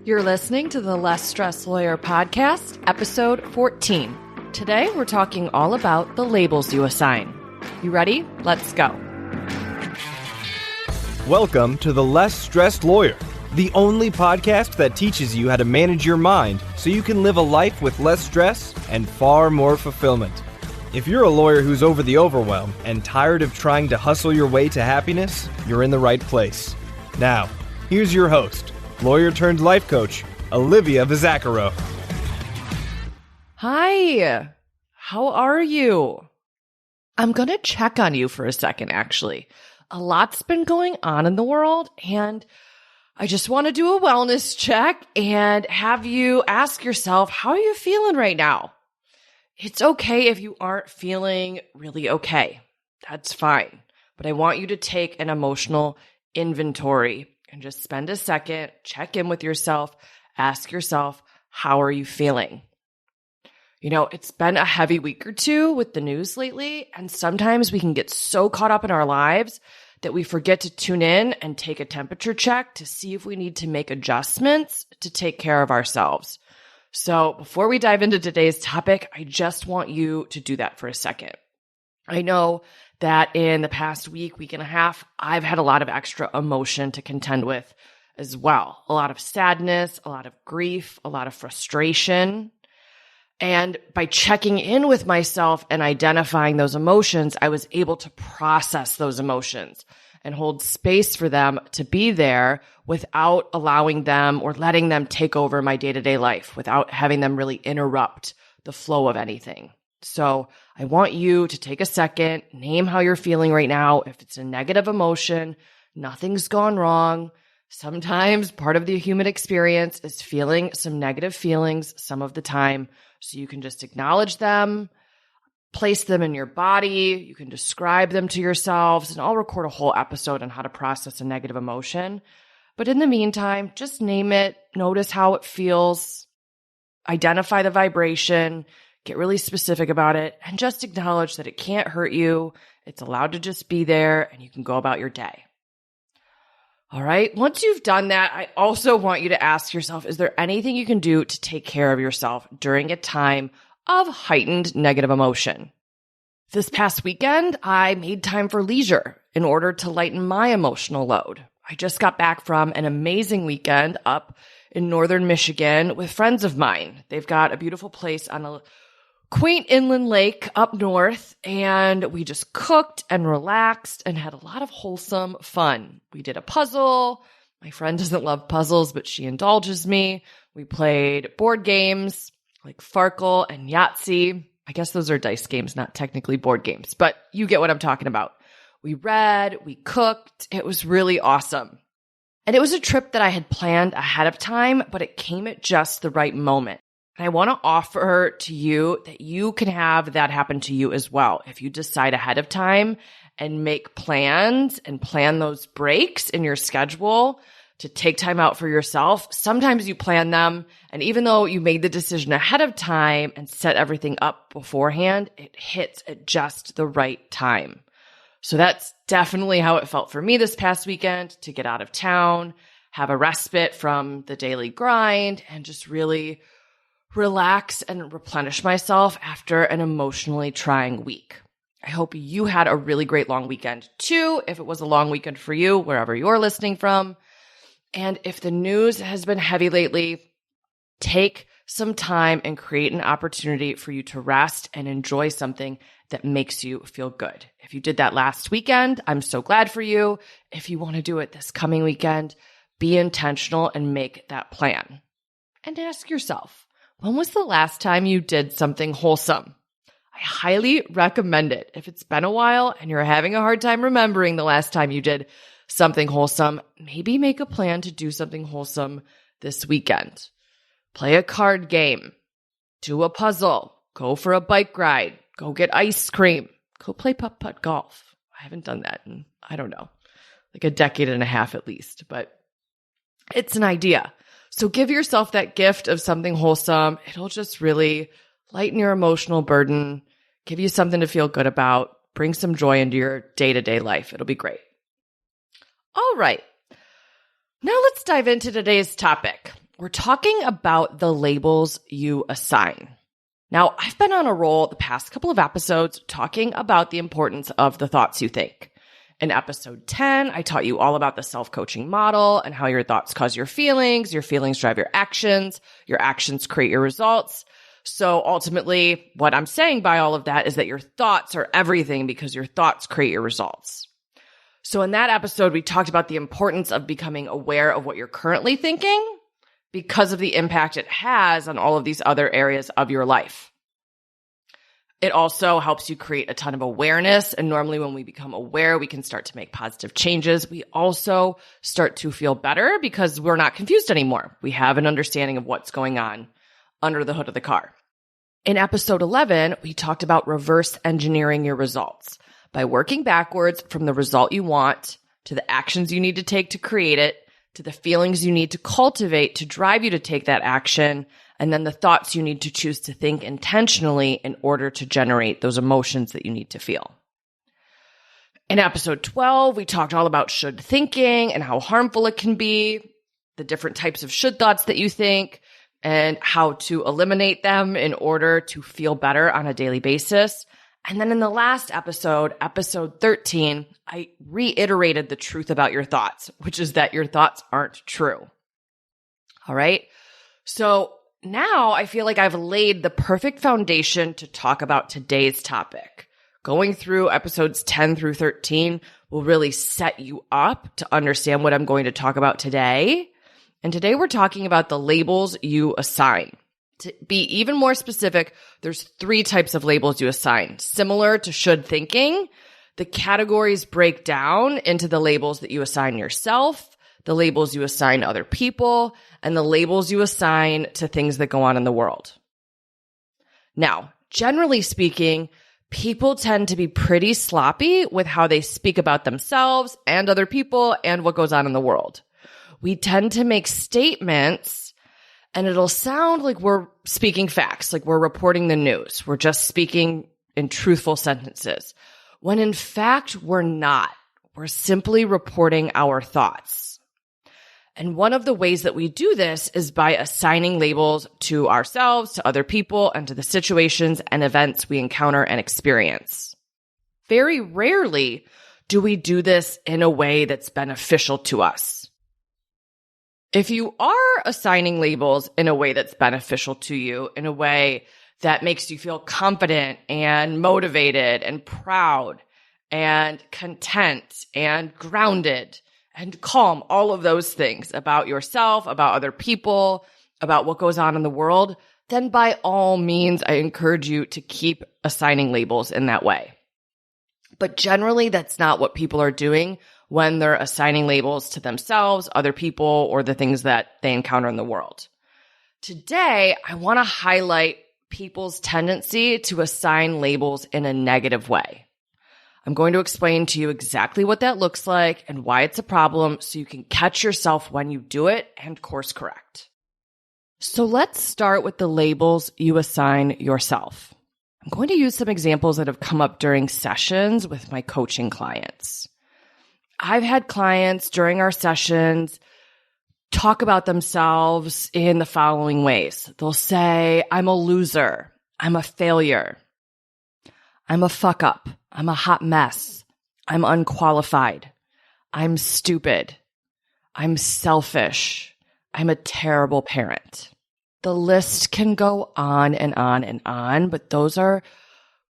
You're listening to the Less Stress Lawyer podcast, episode 14. Today, we're talking all about the labels you assign. You ready? Let's go. Welcome to the Less Stressed Lawyer, the only podcast that teaches you how to manage your mind so you can live a life with less stress and far more fulfillment. If you're a lawyer who's over the overwhelm and tired of trying to hustle your way to happiness, you're in the right place. Now, here's your host, lawyer turned life coach, Olivia Vizacaro. Hi, how are you? I'm going to check on you for a second, actually. A lot's been going on in the world, and I just want to do a wellness check and have you ask yourself, how are you feeling right now? It's okay if you aren't feeling really okay. That's fine. But I want you to take an emotional inventory and just spend a second, check in with yourself, ask yourself, how are you feeling? You know, it's been a heavy week or two with the news lately, and sometimes we can get so caught up in our lives that we forget to tune in and take a temperature check to see if we need to make adjustments to take care of ourselves. So before we dive into today's topic, I just want you to do that for a second. I know that in the past week and a half, I've had a lot of extra emotion to contend with as well. A lot of sadness, a lot of grief, a lot of frustration. And by checking in with myself and identifying those emotions, I was able to process those emotions and hold space for them to be there without allowing them or letting them take over my day-to-day life, without having them really interrupt the flow of anything. So I want you to take a second, name how you're feeling right now. If it's a negative emotion, nothing's gone wrong. Sometimes part of the human experience is feeling some negative feelings some of the time. So you can just acknowledge them, place them in your body. You can describe them to yourselves, and I'll record a whole episode on how to process a negative emotion. But in the meantime, just name it, notice how it feels, identify the vibration, get really specific about it, and just acknowledge that it can't hurt you. It's allowed to just be there, and you can go about your day. All right. Once you've done that, I also want you to ask yourself, is there anything you can do to take care of yourself during a time of heightened negative emotion? This past weekend, I made time for leisure in order to lighten my emotional load. I just got back from an amazing weekend up in northern Michigan with friends of mine. They've got a beautiful place on a quaint inland lake up north, and we just cooked and relaxed and had a lot of wholesome fun. We did a puzzle. My friend doesn't love puzzles, but she indulges me. We played board games like Farkle and Yahtzee. I guess those are dice games, not technically board games, but you get what I'm talking about. We read, we cooked. It was really awesome. And it was a trip that I had planned ahead of time, but it came at just the right moment. And I want to offer to you that you can have that happen to you as well. If you decide ahead of time and make plans and plan those breaks in your schedule to take time out for yourself, sometimes you plan them. And even though you made the decision ahead of time and set everything up beforehand, it hits at just the right time. So that's definitely how it felt for me this past weekend, to get out of town, have a respite from the daily grind, and just really relax and replenish myself after an emotionally trying week. I hope you had a really great long weekend too, if it was a long weekend for you, wherever you're listening from. And if the news has been heavy lately, take some time and create an opportunity for you to rest and enjoy something that makes you feel good. If you did that last weekend, I'm so glad for you. If you want to do it this coming weekend, be intentional and make that plan. And ask yourself, when was the last time you did something wholesome? I highly recommend it. If it's been a while and you're having a hard time remembering the last time you did something wholesome, maybe make a plan to do something wholesome this weekend. Play a card game, do a puzzle, go for a bike ride, go get ice cream, go play putt-putt golf. I haven't done that in, I don't know, like a decade and a half at least, but it's an idea. So give yourself that gift of something wholesome. It'll just really lighten your emotional burden, give you something to feel good about, bring some joy into your day-to-day life. It'll be great. All right. Now let's dive into today's topic. we're talking about the labels you assign. Now, I've been on a roll the past couple of episodes talking about the importance of the thoughts you think. In episode 10, I taught you all about the self-coaching model and how your thoughts cause your feelings drive your actions create your results. So ultimately, what I'm saying by all of that is that your thoughts are everything because your thoughts create your results. So in that episode, we talked about the importance of becoming aware of what you're currently thinking because of the impact it has on all of these other areas of your life. It also helps you create a ton of awareness. And normally when we become aware, we can start to make positive changes. We also start to feel better because we're not confused anymore. We have an understanding of what's going on under the hood of the car. In episode 11, we talked about reverse engineering your results by working backwards from the result you want to the actions you need to take to create it, to the feelings you need to cultivate to drive you to take that action, and then the thoughts you need to choose to think intentionally in order to generate those emotions that you need to feel. In episode 12, we talked all about should thinking and how harmful it can be, the different types of should thoughts that you think, and how to eliminate them in order to feel better on a daily basis. And then in the last episode, episode 13, I reiterated the truth about your thoughts, which is that your thoughts aren't true. All right. So now I feel like I've laid the perfect foundation to talk about today's topic. Going through episodes 10 through 13 will really set you up to understand what I'm going to talk about today. And today we're talking about the labels you assign. To be even more specific, there's 3 types of labels you assign. Similar to should thinking, the categories break down into the labels that you assign yourself, the labels you assign other people, and the labels you assign to things that go on in the world. Now, generally speaking, people tend to be pretty sloppy with how they speak about themselves and other people and what goes on in the world. We tend to make statements and it'll sound like we're speaking facts, like we're reporting the news. We're just speaking in truthful sentences, when in fact we're not. We're simply reporting our thoughts. And one of the ways that we do this is by assigning labels to ourselves, to other people, and to the situations and events we encounter and experience. Very rarely do we do this in a way that's beneficial to us. If you are assigning labels in a way that's beneficial to you, in a way that makes you feel confident and motivated and proud and content and grounded and calm, all of those things about yourself, about other people, about what goes on in the world, then by all means, I encourage you to keep assigning labels in that way. But generally, that's not what people are doing when they're assigning labels to themselves, other people, or the things that they encounter in the world. Today, I want to highlight people's tendency to assign labels in a negative way. I'm going to explain to you exactly what that looks like and why it's a problem so you can catch yourself when you do it and course correct. So let's start with the labels you assign yourself. I'm going to use some examples that have come up during sessions with my coaching clients. I've had clients during our sessions talk about themselves in the following ways. They'll say, I'm a loser. I'm a failure. I'm a fuck up. I'm a hot mess. I'm unqualified. I'm stupid. I'm selfish. I'm a terrible parent. The list can go on and on and on, but those are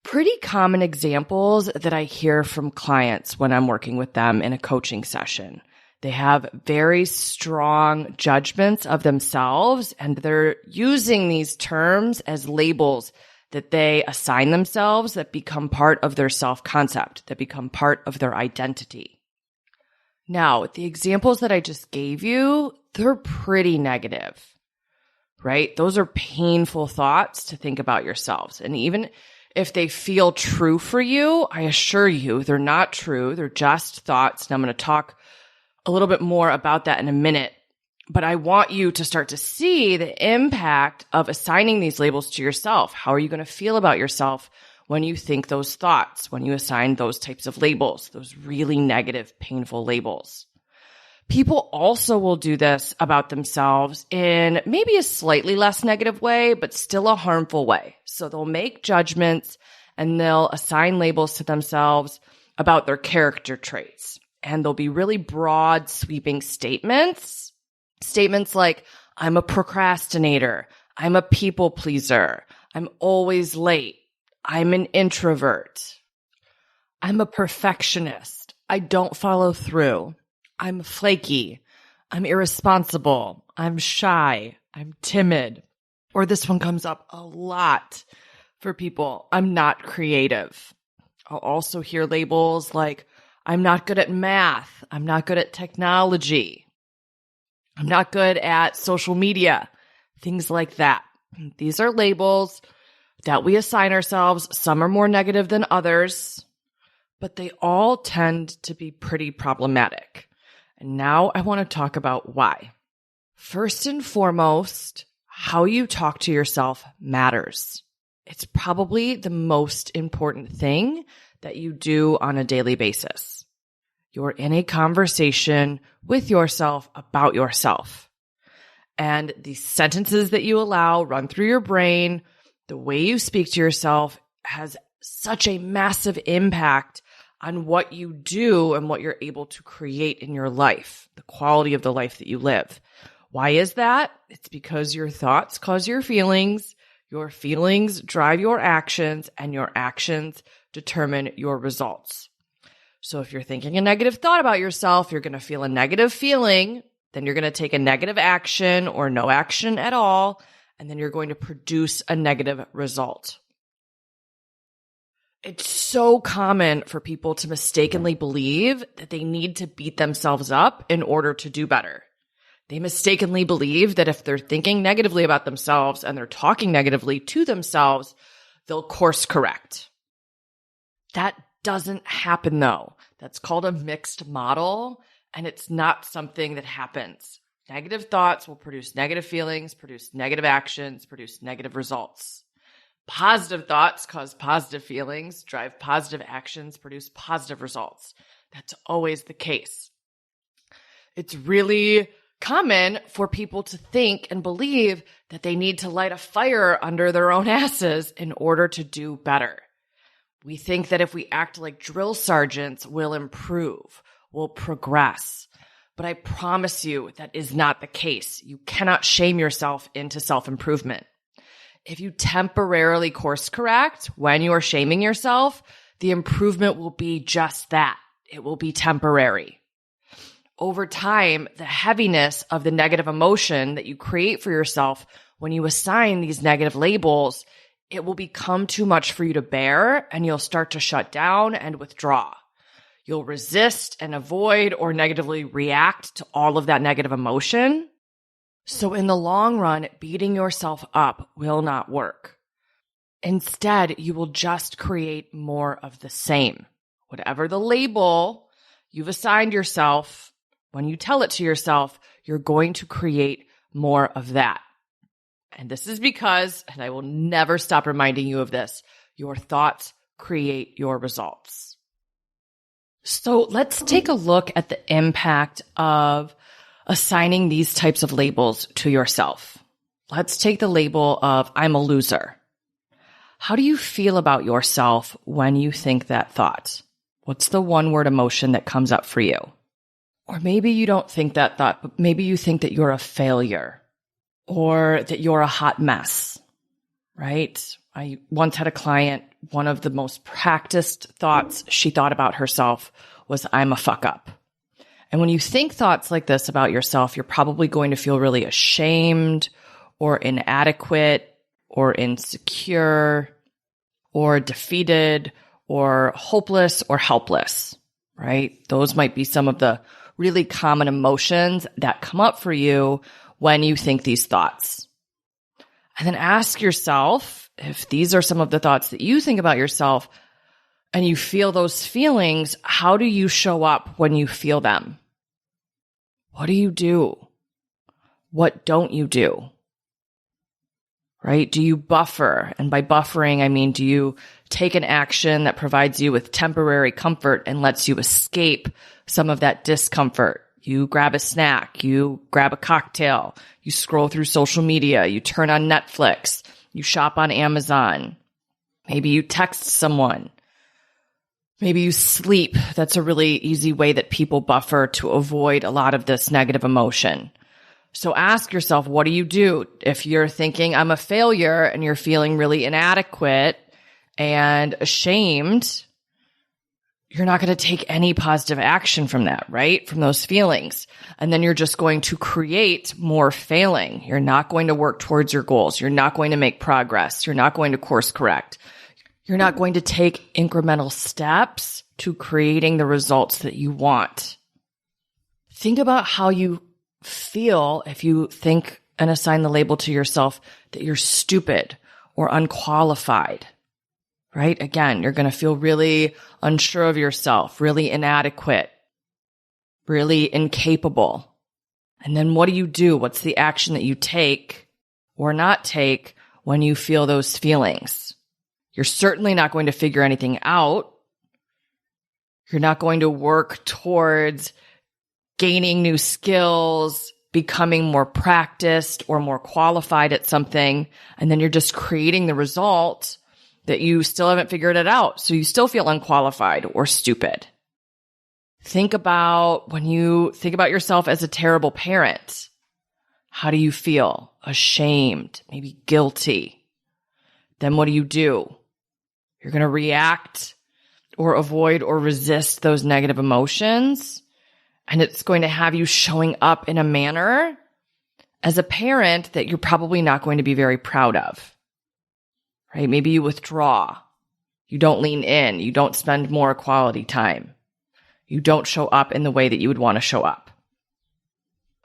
pretty common examples that I hear from clients when I'm working with them in a coaching session. They have very strong judgments of themselves, and they're using these terms as labels that they assign themselves that become part of their self-concept, that become part of their identity. Now, the examples that I just gave you, they're pretty negative, right? Those are painful thoughts to think about yourselves. And even if they feel true for you, I assure you they're not true. They're just thoughts. And I'm going to talk a little bit more about that in a minute. But I want you to start to see the impact of assigning these labels to yourself. How are you going to feel about yourself when you think those thoughts, when you assign those types of labels, those really negative, painful labels? People also will do this about themselves in maybe a slightly less negative way, but still a harmful way. So they'll make judgments and they'll assign labels to themselves about their character traits. And they'll be really broad, sweeping statements. Statements like, I'm a procrastinator. I'm a people pleaser. I'm always late. I'm an introvert. I'm a perfectionist. I don't follow through. I'm flaky. I'm irresponsible. I'm shy. I'm timid. Or this one comes up a lot for people. I'm not creative. I'll also hear labels like, I'm not good at math. I'm not good at technology. I'm not good at social media. Things like that. These are labels that we assign ourselves. Some are more negative than others, but they all tend to be pretty problematic. And now I want to talk about why. First and foremost, how you talk to yourself matters. It's probably the most important thing that you do on a daily basis. You're in a conversation with yourself about yourself. And the sentences that you allow run through your brain, the way you speak to yourself has such a massive impact on what you do and what you're able to create in your life, the quality of the life that you live. Why is that? It's because your thoughts cause your feelings drive your actions, and your actions determine your results. So if you're thinking a negative thought about yourself, you're going to feel a negative feeling, then you're going to take a negative action or no action at all, and then you're going to produce a negative result. It's so common for people to mistakenly believe that they need to beat themselves up in order to do better. They mistakenly believe that if they're thinking negatively about themselves and they're talking negatively to themselves, they'll course correct. That doesn't happen though. That's called a mixed model, and it's not something that happens. Negative thoughts will produce negative feelings, produce negative actions, produce negative results. Positive thoughts cause positive feelings, drive positive actions, produce positive results. That's always the case. It's really common for people to think and believe that they need to light a fire under their own asses in order to do better. We think that if we act like drill sergeants, we'll improve, we'll progress. But I promise you that is not the case. You cannot shame yourself into self-improvement. If you temporarily course correct when you are shaming yourself, the improvement will be just that. It will be temporary. Over time, the heaviness of the negative emotion that you create for yourself when you assign these negative labels, it will become too much for you to bear, and you'll start to shut down and withdraw. You'll resist and avoid or negatively react to all of that negative emotion. So in the long run, beating yourself up will not work. Instead, you will just create more of the same. Whatever the label you've assigned yourself, when you tell it to yourself, you're going to create more of that. And this is because, and I will never stop reminding you of this, your thoughts create your results. So let's take a look at the impact of assigning these types of labels to yourself. Let's take the label of I'm a loser. How do you feel about yourself when you think that thought? What's the one-word emotion that comes up for you? Or maybe you don't think that thought, but maybe you think that you're a failure or that you're a hot mess, right? I once had a client, one of the most practiced thoughts she thought about herself was, I'm a fuck up. And when you think thoughts like this about yourself, you're probably going to feel really ashamed or inadequate or insecure or defeated or hopeless or helpless, right? Those might be some of the really common emotions that come up for you when you think these thoughts. And then ask yourself, if these are some of the thoughts that you think about yourself and you feel those feelings, how do you show up when you feel them? What do you do? What don't you do? Right? Do you buffer? And by buffering, I mean, do you take an action that provides you with temporary comfort and lets you escape some of that discomfort? You grab a snack, you grab a cocktail, you scroll through social media, you turn on Netflix, you shop on Amazon. Maybe you text someone. Maybe you sleep. That's a really easy way that people buffer to avoid a lot of this negative emotion. So ask yourself, what do you do if you're thinking I'm a failure and you're feeling really inadequate and ashamed? You're not going to take any positive action from that, right? From those feelings. And then you're just going to create more failing. You're not going to work towards your goals. You're not going to make progress. You're not going to course correct. You're not going to take incremental steps to creating the results that you want. Think about how you feel if you think and assign the label to yourself that you're stupid or unqualified, right? Again, you're going to feel really unsure of yourself, really inadequate, really incapable. And then what do? What's the action that you take or not take when you feel those feelings? You're certainly not going to figure anything out. You're not going to work towards gaining new skills, becoming more practiced or more qualified at something. And then you're just creating the result that you still haven't figured it out. So you still feel unqualified or stupid. Think about when you think about yourself as a terrible parent. How do you feel? Ashamed, maybe guilty. Then what do? You're going to react or avoid or resist those negative emotions. And it's going to have you showing up in a manner as a parent that you're probably not going to be very proud of, right? Maybe you withdraw. You don't lean in. You don't spend more quality time. You don't show up in the way that you would want to show up.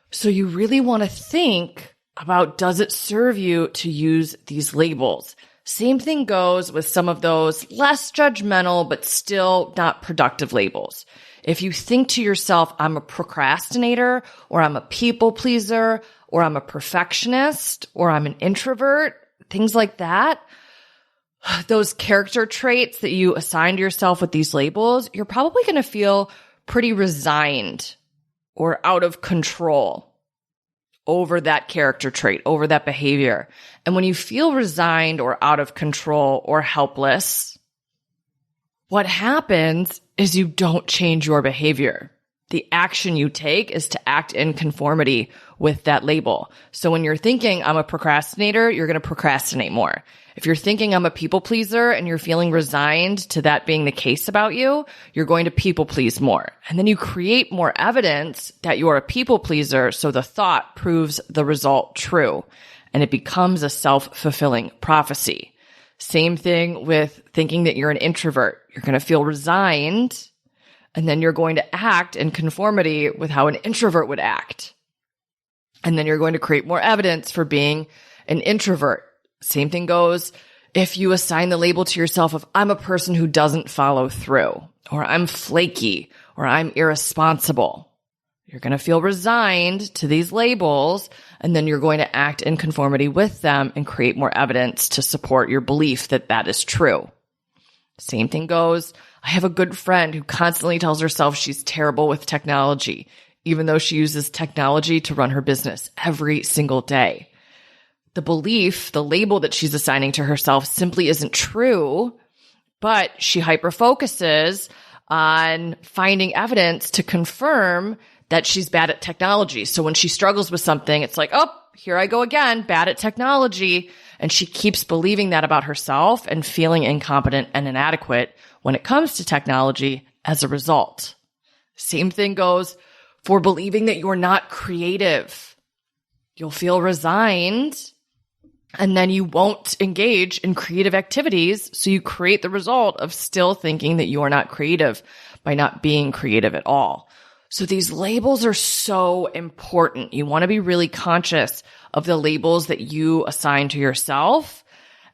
So you really want to think about, does it serve you to use these labels? Same thing goes with some of those less judgmental, but still not productive labels. If you think to yourself, I'm a procrastinator, or I'm a people pleaser, or I'm a perfectionist, or I'm an introvert, things like that, those character traits that you assign to yourself with these labels, you're probably going to feel pretty resigned or out of control over that character trait, over that behavior. And when you feel resigned or out of control or helpless, what happens is you don't change your behavior. The action you take is to act in conformity with that label. So when you're thinking, I'm a procrastinator, you're going to procrastinate more. If you're thinking I'm a people pleaser and you're feeling resigned to that being the case about you, you're going to people please more. And then you create more evidence that you're a people pleaser, so the thought proves the result true. And it becomes a self-fulfilling prophecy. Same thing with thinking that you're an introvert. You're going to feel resigned, and then you're going to act in conformity with how an introvert would act. And then you're going to create more evidence for being an introvert. Same thing goes if you assign the label to yourself of, I'm a person who doesn't follow through, or I'm flaky, or I'm irresponsible. You're going to feel resigned to these labels, and then you're going to act in conformity with them and create more evidence to support your belief that that is true. Same thing goes, I have a good friend who constantly tells herself she's terrible with technology, even though she uses technology to run her business every single day. The belief, the label that she's assigning to herself simply isn't true, but she hyper-focuses on finding evidence to confirm that she's bad at technology. So when she struggles with something, it's like, oh, here I go again, bad at technology. And she keeps believing that about herself and feeling incompetent and inadequate when it comes to technology as a result. Same thing goes for believing that you're not creative. You'll feel resigned, and then you won't engage in creative activities. So you create the result of still thinking that you are not creative by not being creative at all. So these labels are so important. You want to be really conscious of the labels that you assign to yourself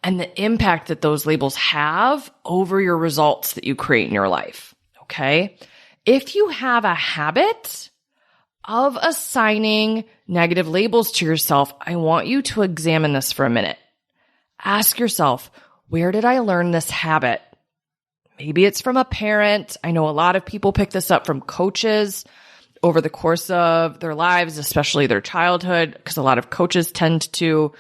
and the impact that those labels have over your results that you create in your life. Okay? If you have a habit of assigning negative labels to yourself, I want you to examine this for a minute. Ask yourself, where did I learn this habit? Maybe it's from a parent. I know a lot of people pick this up from coaches over the course of their lives, especially their childhood, because a lot of coaches tend to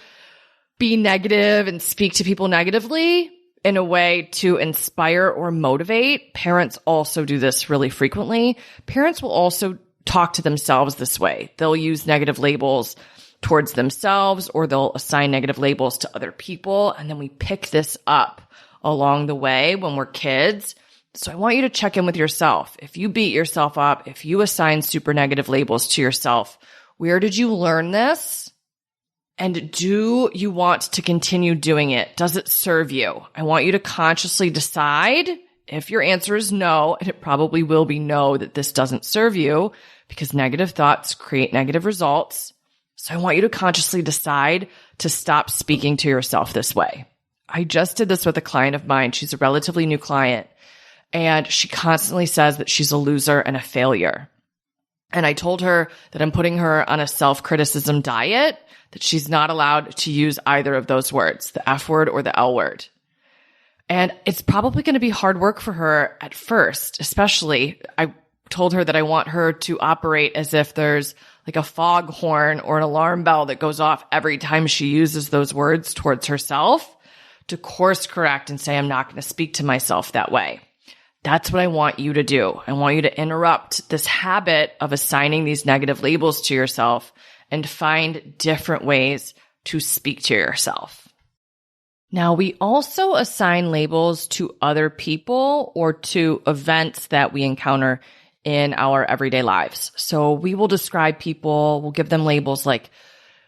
be negative and speak to people negatively in a way to inspire or motivate. Parents also do this really frequently. Parents will also talk to themselves this way. They'll use negative labels towards themselves, or they'll assign negative labels to other people. And then we pick this up along the way when we're kids. So I want you to check in with yourself. If you beat yourself up, if you assign super negative labels to yourself, where did you learn this? And do you want to continue doing it? Does it serve you? I want you to consciously decide. If your answer is no, and it probably will be no, that this doesn't serve you, because negative thoughts create negative results. So I want you to consciously decide to stop speaking to yourself this way. I just did this with a client of mine. She's a relatively new client, and she constantly says that she's a loser and a failure. And I told her that I'm putting her on a self-criticism diet, that she's not allowed to use either of those words, the F word or the L word. And it's probably going to be hard work for her at first, especially I told her that I want her to operate as if there's like a foghorn or an alarm bell that goes off every time she uses those words towards herself, to course correct and say, I'm not going to speak to myself that way. That's what I want you to do. I want you to interrupt this habit of assigning these negative labels to yourself and find different ways to speak to yourself. Now, we also assign labels to other people or to events that we encounter in our everyday lives. So we will describe people, we'll give them labels like,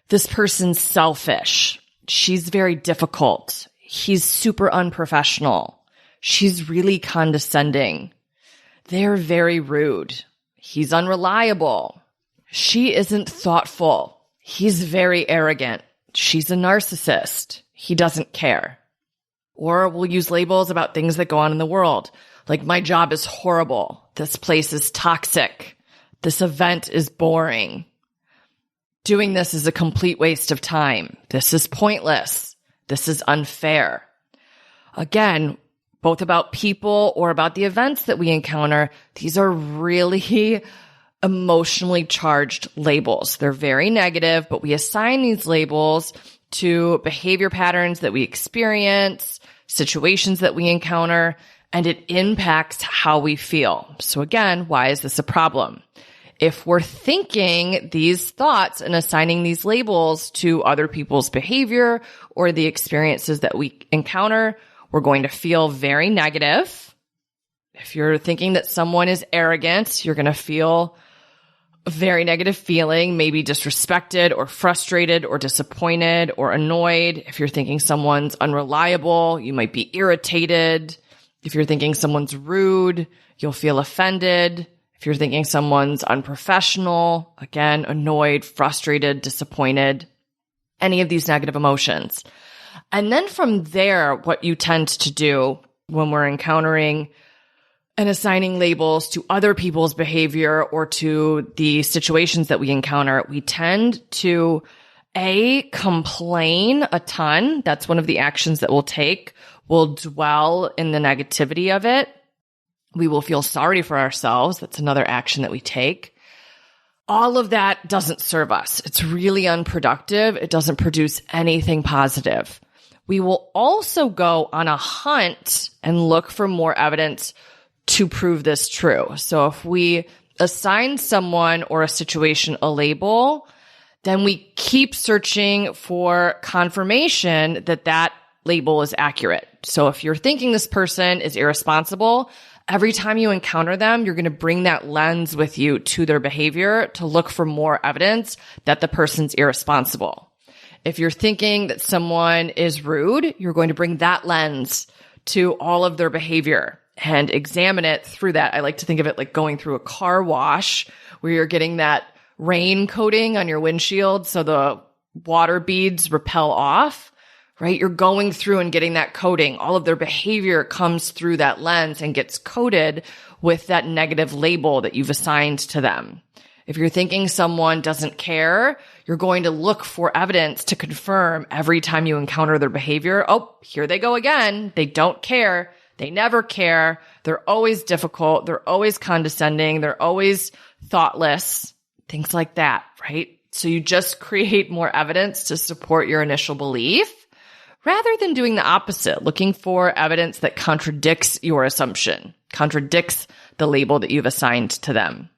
this person's selfish. She's very difficult. He's super unprofessional. She's really condescending. They're very rude. He's unreliable. She isn't thoughtful. He's very arrogant. She's a narcissist. He doesn't care. Or we'll use labels about things that go on in the world, like my job is horrible. This place is toxic. This event is boring. Doing this is a complete waste of time. This is pointless. This is unfair. Again, both about people or about the events that we encounter, these are really emotionally charged labels. They're very negative, but we assign these labels to behavior patterns that we experience, situations that we encounter, and it impacts how we feel. So again, why is this a problem? If we're thinking these thoughts and assigning these labels to other people's behavior or the experiences that we encounter, we're going to feel very negative. If you're thinking that someone is arrogant, you're going to feel a very negative feeling, maybe disrespected or frustrated or disappointed or annoyed. If you're thinking someone's unreliable, you might be irritated. If you're thinking someone's rude, you'll feel offended. If you're thinking someone's unprofessional, again, annoyed, frustrated, disappointed, any of these negative emotions. And then from there, what you tend to do when we're encountering and assigning labels to other people's behavior or to the situations that we encounter, we tend to complain a ton. That's one of the actions that we'll take. We'll dwell in the negativity of it. We will feel sorry for ourselves. That's another action that we take. All of that doesn't serve us. It's really unproductive. It doesn't produce anything positive. We will also go on a hunt and look for more evidence to prove this true. So if we assign someone or a situation a label, then we keep searching for confirmation that that label is accurate. So if you're thinking this person is irresponsible, every time you encounter them, you're going to bring that lens with you to their behavior to look for more evidence that the person's irresponsible. If you're thinking that someone is rude, you're going to bring that lens to all of their behavior and examine it through that. I like to think of it like going through a car wash where you're getting that rain coating on your windshield so the water beads repel off, right? You're going through and getting that coating. All of their behavior comes through that lens and gets coated with that negative label that you've assigned to them. If you're thinking someone doesn't care, you're going to look for evidence to confirm every time you encounter their behavior. Oh, here they go again. They don't care. They never care. They're always difficult. They're always condescending. They're always thoughtless, things like that, right? So you just create more evidence to support your initial belief rather than doing the opposite, looking for evidence that contradicts your assumption, contradicts the label that you've assigned to them.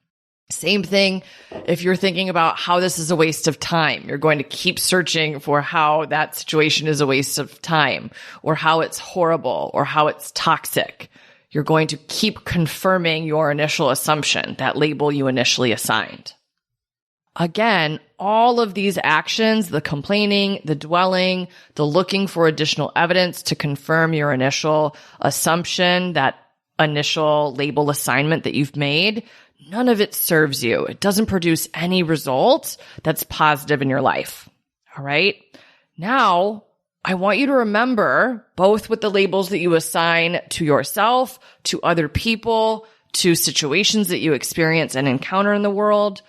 Same thing if you're thinking about how this is a waste of time. You're going to keep searching for how that situation is a waste of time, or how it's horrible, or how it's toxic. You're going to keep confirming your initial assumption, that label you initially assigned. Again, all of these actions, the complaining, the dwelling, the looking for additional evidence to confirm your initial assumption, that initial label assignment that you've made, none of it serves you. It doesn't produce any result that's positive in your life. All right. Now, I want you to remember, both with the labels that you assign to yourself, to other people, to situations that you experience and encounter in the world,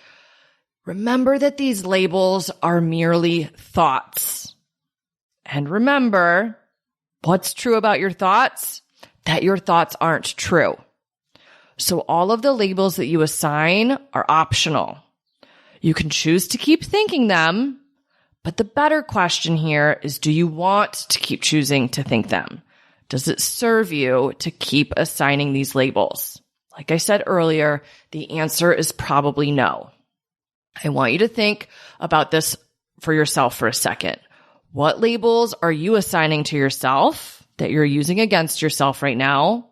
remember that these labels are merely thoughts. And remember, what's true about your thoughts? That your thoughts aren't true. So all of the labels that you assign are optional. You can choose to keep thinking them, but the better question here is, do you want to keep choosing to think them? Does it serve you to keep assigning these labels? Like I said earlier, the answer is probably no. I want you to think about this for yourself for a second. What labels are you assigning to yourself that you're using against yourself right now?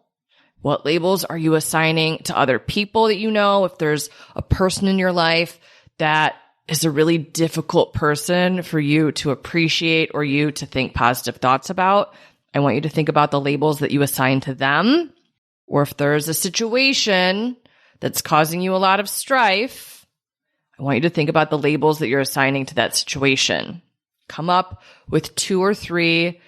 What labels are you assigning to other people that you know? If there's a person in your life that is a really difficult person for you to appreciate or you to think positive thoughts about, I want you to think about the labels that you assign to them. Or if there's a situation that's causing you a lot of strife, I want you to think about the labels that you're assigning to that situation. Come up with 2 or 3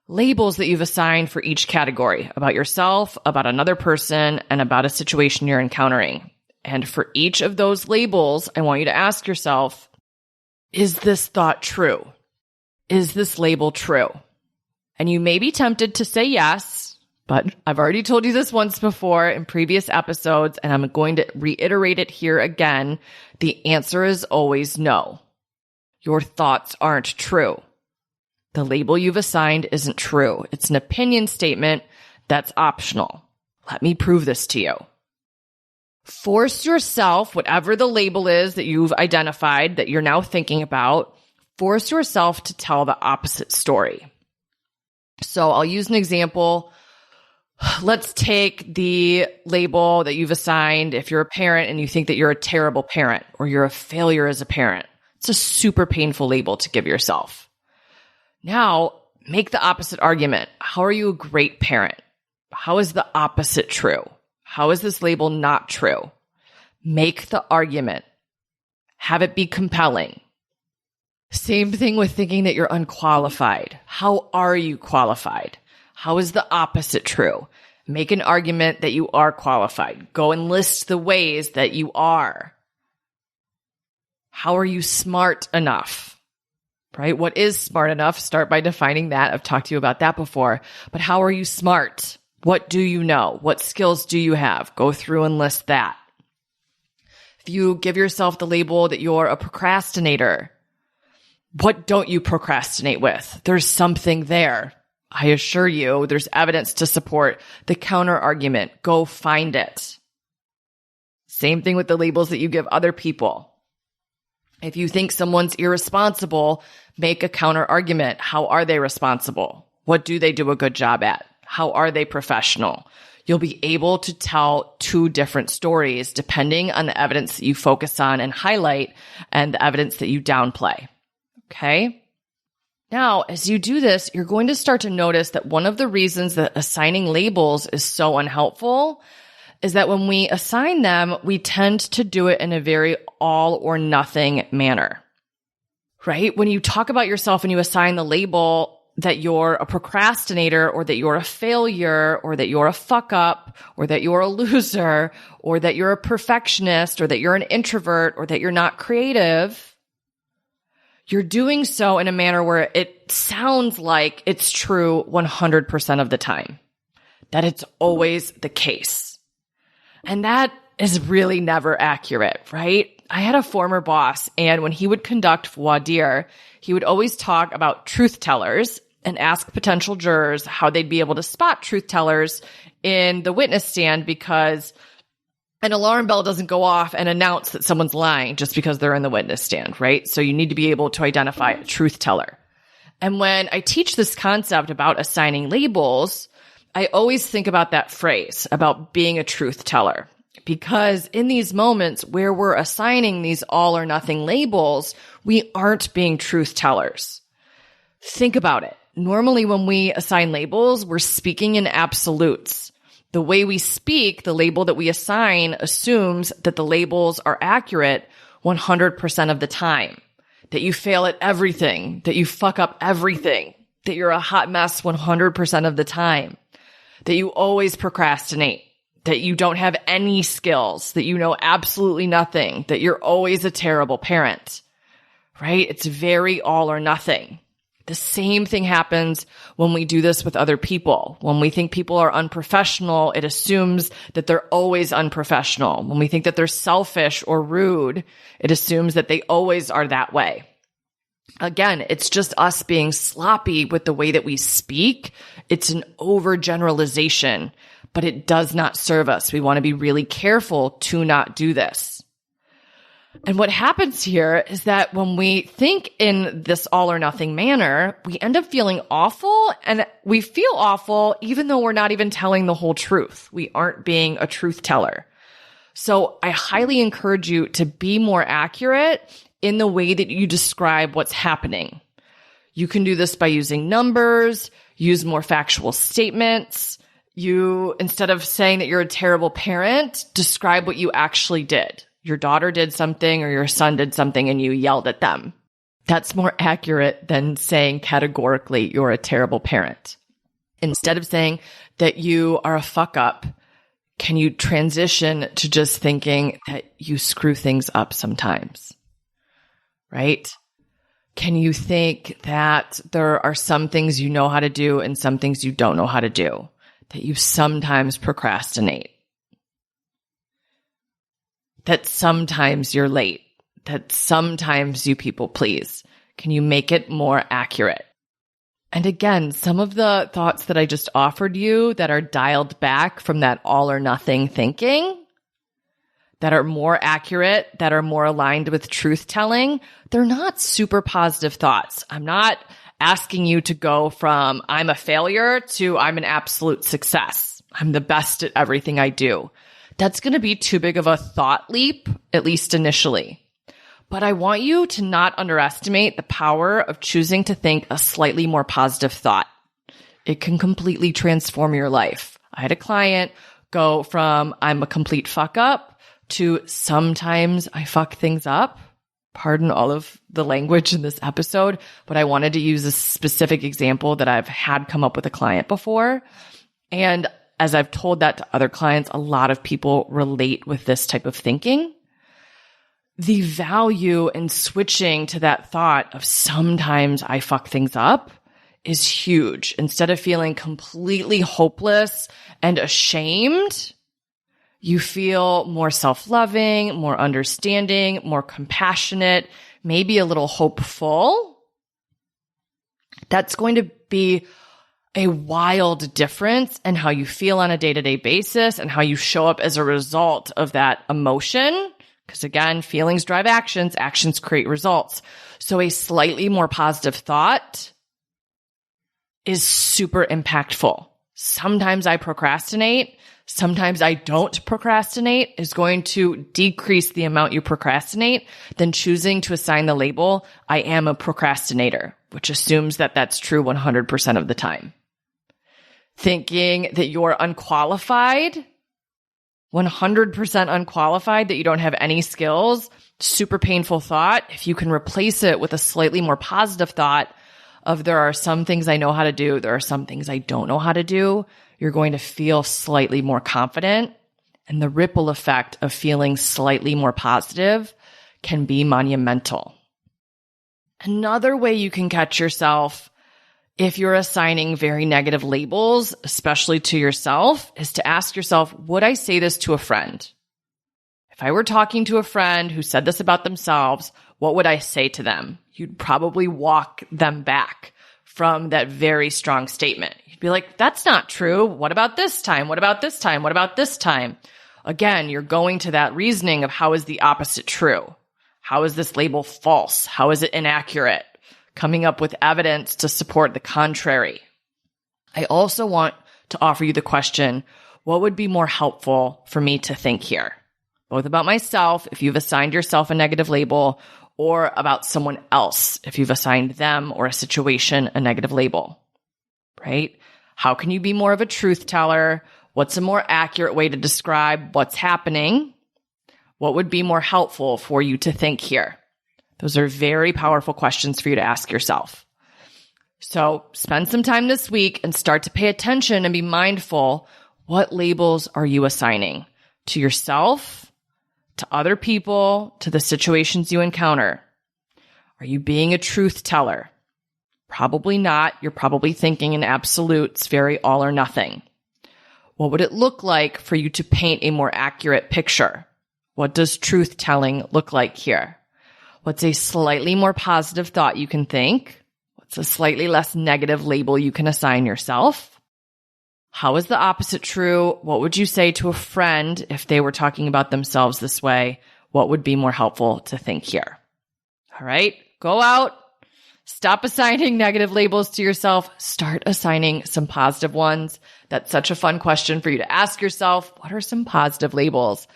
labels that you've assigned for each category, about yourself, about another person, and about a situation you're encountering. And for each of those labels, I want you to ask yourself, is this thought true? Is this label true? And you may be tempted to say yes, but I've already told you this once before in previous episodes, and I'm going to reiterate it here again. The answer is always no. Your thoughts aren't true. The label you've assigned isn't true. It's an opinion statement that's optional. Let me prove this to you. Force yourself, whatever the label is that you've identified that you're now thinking about, force yourself to tell the opposite story. So I'll use an example. Let's take the label that you've assigned if you're a parent and you think that you're a terrible parent or you're a failure as a parent. It's a super painful label to give yourself. Now, make the opposite argument. How are you a great parent? How is the opposite true? How is this label not true? Make the argument. Have it be compelling. Same thing with thinking that you're unqualified. How are you qualified? How is the opposite true? Make an argument that you are qualified. Go and list the ways that you are. How are you smart enough? Right? What is smart enough? Start by defining that. I've talked to you about that before. But how are you smart? What do you know? What skills do you have? Go through and list that. If you give yourself the label that you're a procrastinator, what don't you procrastinate with? There's something there. I assure you, there's evidence to support the counter argument. Go find it. Same thing with the labels that you give other people. If you think someone's irresponsible, make a counter argument. How are they responsible? What do they do a good job at? How are they professional? You'll be able to tell 2 different stories depending on the evidence that you focus on and highlight and the evidence that you downplay. Okay? Now, as you do this, you're going to start to notice that one of the reasons that assigning labels is so unhelpful is that when we assign them, we tend to do it in a very all or nothing manner, right? When you talk about yourself and you assign the label that you're a procrastinator or that you're a failure or that you're a fuck up or that you're a loser or that you're a perfectionist or that you're an introvert or that you're not creative, you're doing so in a manner where it sounds like it's true 100% of the time. that it's always the case. And that is really never accurate, right? I had a former boss, and when he would conduct voir dire, he would always talk about truth tellers and ask potential jurors how they'd be able to spot truth tellers in the witness stand, because an alarm bell doesn't go off and announce that someone's lying just because they're in the witness stand, right? So you need to be able to identify a truth teller. And when I teach this concept about assigning labels, I always think about that phrase about being a truth teller. Because in these moments where we're assigning these all or nothing labels, we aren't being truth tellers. Think about it. Normally when we assign labels, we're speaking in absolutes. The way we speak, the label that we assign assumes that the labels are accurate 100% of the time, that you fail at everything, that you fuck up everything, that you're a hot mess 100% of the time, that you always procrastinate, that you don't have any skills, that you know absolutely nothing, that you're always a terrible parent, right? It's very all or nothing. The same thing happens when we do this with other people. When we think people are unprofessional, it assumes that they're always unprofessional. When we think that they're selfish or rude, it assumes that they always are that way. Again, it's just us being sloppy with the way that we speak. It's an overgeneralization, but it does not serve us. We want to be really careful to not do this. And what happens here is that when we think in this all or nothing manner, we end up feeling awful, and we feel awful even though we're not even telling the whole truth. We aren't being a truth teller. So I highly encourage you to be more accurate in the way that you describe what's happening. You can do this by using numbers, use more factual statements. You, instead of saying that you're a terrible parent, describe what you actually did. Your daughter did something or your son did something and you yelled at them. That's more accurate than saying categorically you're a terrible parent. Instead of saying that you are a fuck up, can you transition to just thinking that you screw things up sometimes, right? Can you think that there are some things you know how to do and some things you don't know how to do, that you sometimes procrastinate, that sometimes you're late, that sometimes you people please? Can you make it more accurate? And again, some of the thoughts that I just offered you that are dialed back from that all or nothing thinking, that are more accurate, that are more aligned with truth telling, they're not super positive thoughts. I'm not asking you to go from I'm a failure to I'm an absolute success. I'm the best at everything I do. That's going to be too big of a thought leap, at least initially. But I want you to not underestimate the power of choosing to think a slightly more positive thought. It can completely transform your life. I had a client go from I'm a complete fuck up to sometimes I fuck things up. Pardon all of the language in this episode, but I wanted to use a specific example that I've had come up with a client before. And as I've told that to other clients, a lot of people relate with this type of thinking. The value in switching to that thought of sometimes I fuck things up is huge. Instead of feeling completely hopeless and ashamed, you feel more self-loving, more understanding, more compassionate, maybe a little hopeful. That's going to be a wild difference in how you feel on a day-to-day basis and how you show up as a result of that emotion. Because again, feelings drive actions, actions create results. So a slightly more positive thought is super impactful. Sometimes I procrastinate. Sometimes I don't procrastinate is going to decrease the amount you procrastinate than choosing to assign the label, I am a procrastinator, which assumes that that's true 100% of the time. Thinking that you're unqualified, 100% unqualified, that you don't have any skills, super painful thought. If you can replace it with a slightly more positive thought of there are some things I know how to do, there are some things I don't know how to do, you're going to feel slightly more confident. And the ripple effect of feeling slightly more positive can be monumental. Another way you can catch yourself if you're assigning very negative labels, especially to yourself, is to ask yourself, would I say this to a friend? If I were talking to a friend who said this about themselves, what would I say to them? You'd probably walk them back from that very strong statement. You'd be like, that's not true. What about this time? What about this time? What about this time? Again, you're going to that reasoning of how is the opposite true? How is this label false? How is it inaccurate? Coming up with evidence to support the contrary. I also want to offer you the question, what would be more helpful for me to think here? Both about myself, if you've assigned yourself a negative label, or about someone else, if you've assigned them or a situation a negative label, right? How can you be more of a truth teller? What's a more accurate way to describe what's happening? What would be more helpful for you to think here? Those are very powerful questions for you to ask yourself. So spend some time this week and start to pay attention and be mindful. What labels are you assigning to yourself, to other people, to the situations you encounter? Are you being a truth teller? Probably not. You're probably thinking in absolutes, very all or nothing. What would it look like for you to paint a more accurate picture? What does truth telling look like here? What's a slightly more positive thought you can think? What's a slightly less negative label you can assign yourself? How is the opposite true? What would you say to a friend if they were talking about themselves this way? What would be more helpful to think here? All right, go out. Stop assigning negative labels to yourself. Start assigning some positive ones. That's such a fun question for you to ask yourself. What are some positive labels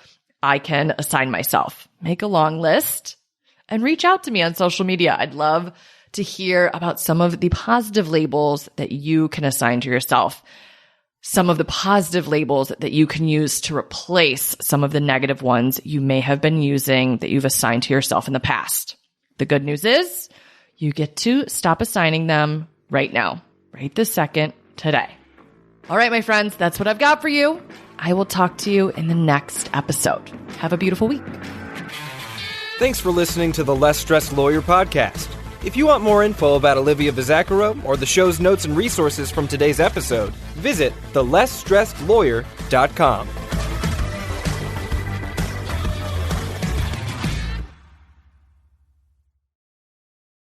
I can assign myself? Make a long list and reach out to me on social media. I'd love to hear about some of the positive labels that you can assign to yourself. Some of the positive labels that you can use to replace some of the negative ones you may have been using that you've assigned to yourself in the past. The good news is you get to stop assigning them right now, right this second, today. All right, my friends, that's what I've got for you. I will talk to you in the next episode. Have a beautiful week. Thanks for listening to the Less Stressed Lawyer podcast. If you want more info about Olivia Bizacaro or the show's notes and resources from today's episode, visit thelessstressedlawyer.com.